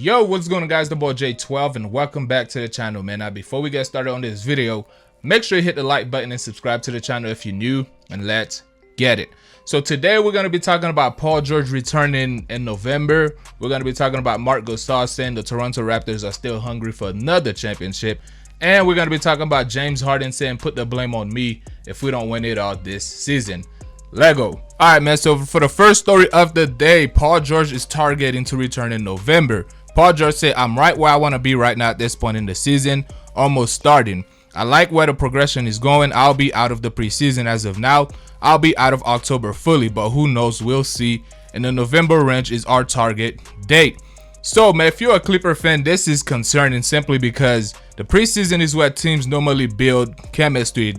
Yo, what's going on, guys? The boy J12 and welcome back to the channel, man. Now before we get started on this video, make sure you hit the like button and subscribe to the channel if you're new, and let's get it. So today we're going to be talking about Paul George returning in November. We're going to be talking about Marc Gasol saying the Toronto Raptors are still hungry for another championship, and we're going to be talking about James Harden saying put the blame on me if we don't win it all this season. Lego. Alright, man, so for the first story of the day, Paul George is targeting to return in November. Paul George said, I'm right where I want to be right now at this point in the season, almost starting. I like where the progression is going. I'll be out of the preseason as of now. I'll be out of October fully, but who knows, we'll see. And the November range is our target date. So, man, if you're a Clipper fan, this is concerning simply because the preseason is where teams normally build chemistry.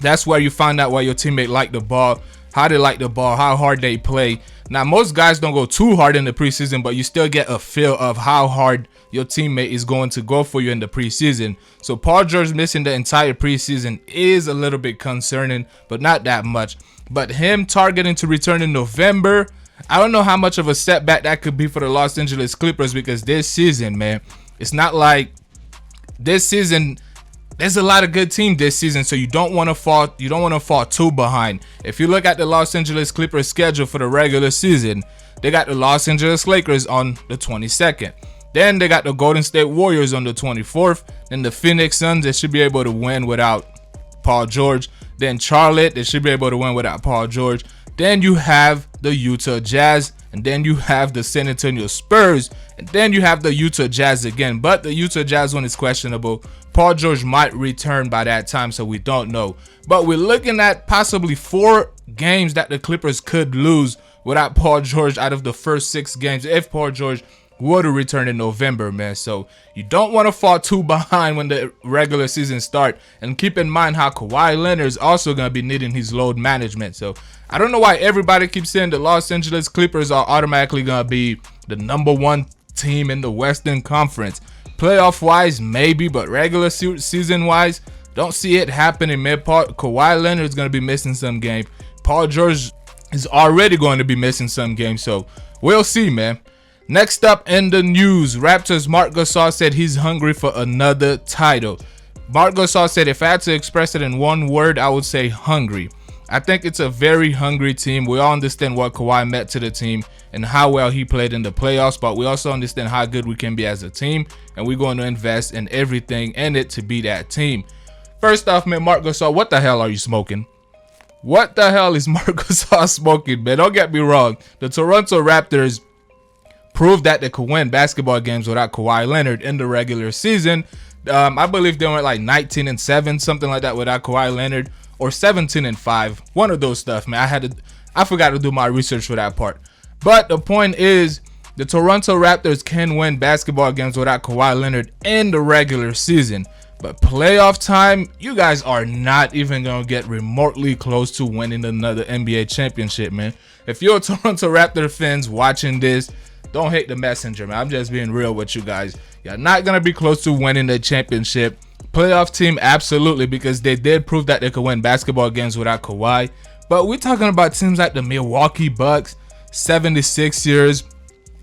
That's where you find out why your teammate like the ball, how they like the ball, how hard they play. Now, most guys don't go too hard in the preseason, but you still get a feel of how hard your teammate is going to go for you in the preseason. So Paul George missing the entire preseason is a little bit concerning, but not that much. But him targeting to return in November, I don't know how much of a setback that could be for the Los Angeles Clippers, because this season, man, it's not like this season. There's a lot of good team this season, so you don't want to fall too behind. If you look at the Los Angeles Clippers schedule for the regular season, they got the Los Angeles Lakers on the 22nd. Then they got the Golden State Warriors on the 24th. Then the Phoenix Suns, they should be able to win without Paul George. Then Charlotte, they should be able to win without Paul George. Then you have the Utah Jazz, and then you have the San Antonio Spurs, and then you have the Utah Jazz again. But the Utah Jazz one is questionable. Paul George might return by that time, so we don't know. But we're looking at possibly 4 games that the Clippers could lose without Paul George out of the first 6 games if Paul George were to return in November, man. So you don't want to fall too behind when the regular season starts. And keep in mind how Kawhi Leonard is also going to be needing his load management. So I don't know why everybody keeps saying the Los Angeles Clippers are automatically going to be the #1 team in the Western Conference. Playoff wise, maybe, but regular season wise, don't see it happening, man. Kawhi Leonard is going to be missing some games. Paul George is already going to be missing some games, so we'll see, man. Next up in the news, Raptors Marc Gasol said he's hungry for another title. Marc Gasol said, if I had to express it in one word, I would say hungry. I think it's a very hungry team. We all understand what Kawhi meant to the team and how well he played in the playoffs, but we also understand how good we can be as a team, and we're going to invest in everything in it to be that team. First off, man, Marc Gasol, what the hell are you smoking? What the hell is Marc Gasol smoking, man? Don't get me wrong. The Toronto Raptors proved that they could win basketball games without Kawhi Leonard in the regular season. I believe they went like 19-7, something like that, without Kawhi Leonard, or 17-5, one of those stuff, man. I forgot to do my research for that part. But the point is, the Toronto Raptors can win basketball games without Kawhi Leonard in the regular season. But playoff time, you guys are not even going to get remotely close to winning another NBA championship, man. If you're a Toronto Raptor fans watching this, don't hate the messenger, man. I'm just being real with you guys. You're not going to be close to winning the championship. Playoff team, absolutely, because they did prove that they could win basketball games without Kawhi. But we're talking about teams like the Milwaukee Bucks, 76ers.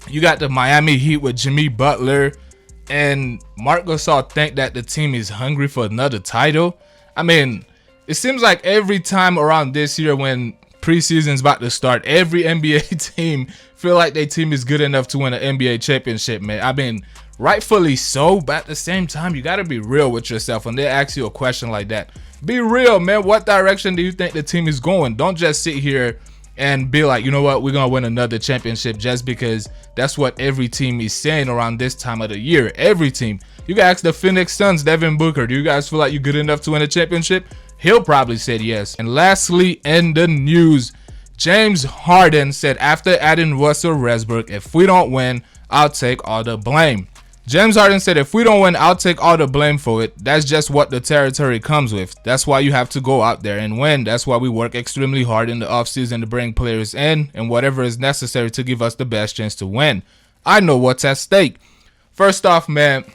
You got the Miami Heat with Jimmy Butler, and Marc Gasol think that the team is hungry for another title. I mean, it seems like every time around this year when preseason's about to start, every NBA team feel like their team is good enough to win an NBA championship, man. I mean, rightfully so, but at the same time, you got to be real with yourself when they ask you a question like that. Be real, man. What direction do you think the team is going? Don't just sit here and be like, you know what, we're going to win another championship just because that's what every team is saying around this time of the year. Every team. You guys ask the Phoenix Suns, Devin Booker, do you guys feel like you're good enough to win a championship? He'll probably say yes. And lastly, in the news, James Harden said after adding Russell Westbrook, if we don't win, I'll take all the blame. James Harden said, if we don't win, I'll take all the blame for it. That's just what the territory comes with. That's why you have to go out there and win. That's why we work extremely hard in the offseason to bring players in and whatever is necessary to give us the best chance to win. I know what's at stake. First off, man,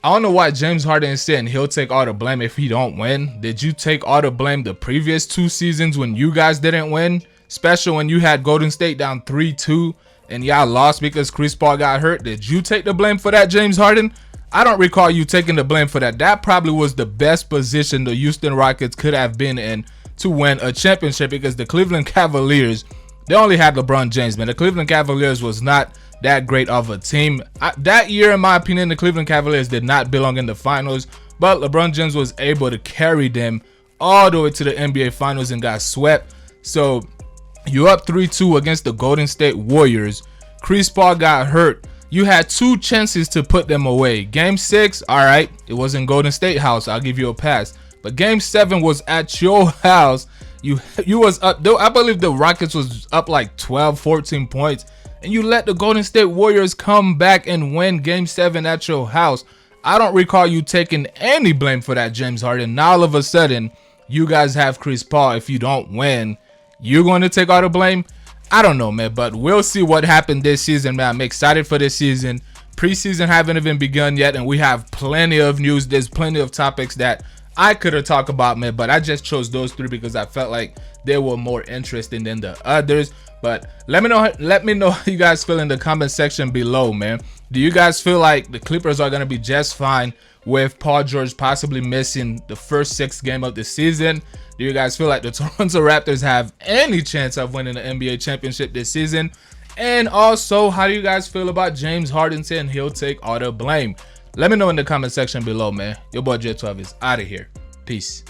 I don't know why James Harden is saying he'll take all the blame if he don't win. Did you take all the blame the previous 2 seasons when you guys didn't win? Especially when you had Golden State down 3-2 and y'all lost because Chris Paul got hurt. Did you take the blame for that, James Harden? I don't recall you taking the blame for that. That probably was the best position the Houston Rockets could have been in to win a championship, because the Cleveland Cavaliers, they only had LeBron James, man. The Cleveland Cavaliers was not that great of a team. That year, in my opinion, the Cleveland Cavaliers did not belong in the finals, but LeBron James was able to carry them all the way to the NBA Finals and got swept. So you're up 3-2 against the Golden State Warriors. Chris Paul got hurt. You had 2 chances to put them away. Game 6, all right, it was in Golden State house. I'll give you a pass. But Game 7 was at your house. You was up, though. I believe the Rockets was up like 12, 14 points. And you let the Golden State Warriors come back and win Game 7 at your house. I don't recall you taking any blame for that, James Harden. Now all of a sudden, you guys have Chris Paul. If you don't win, you're going to take all the blame? I don't know, man, but we'll see what happened this season, man. I'm excited for this season. Preseason haven't even begun yet, and we have plenty of news. There's plenty of topics that I could have talked about, man, but I just chose those 3 because I felt like they were more interesting than the others. But let me know how you guys feel in the comment section below, man. Do you guys feel like the Clippers are going to be just fine with Paul George possibly missing the first 6 games of the season? Do you guys feel like the Toronto Raptors have any chance of winning the NBA championship this season? And also, how do you guys feel about James Harden saying he'll take all the blame? Let me know in the comment section below, man. Your boy J12 is out of here. Peace.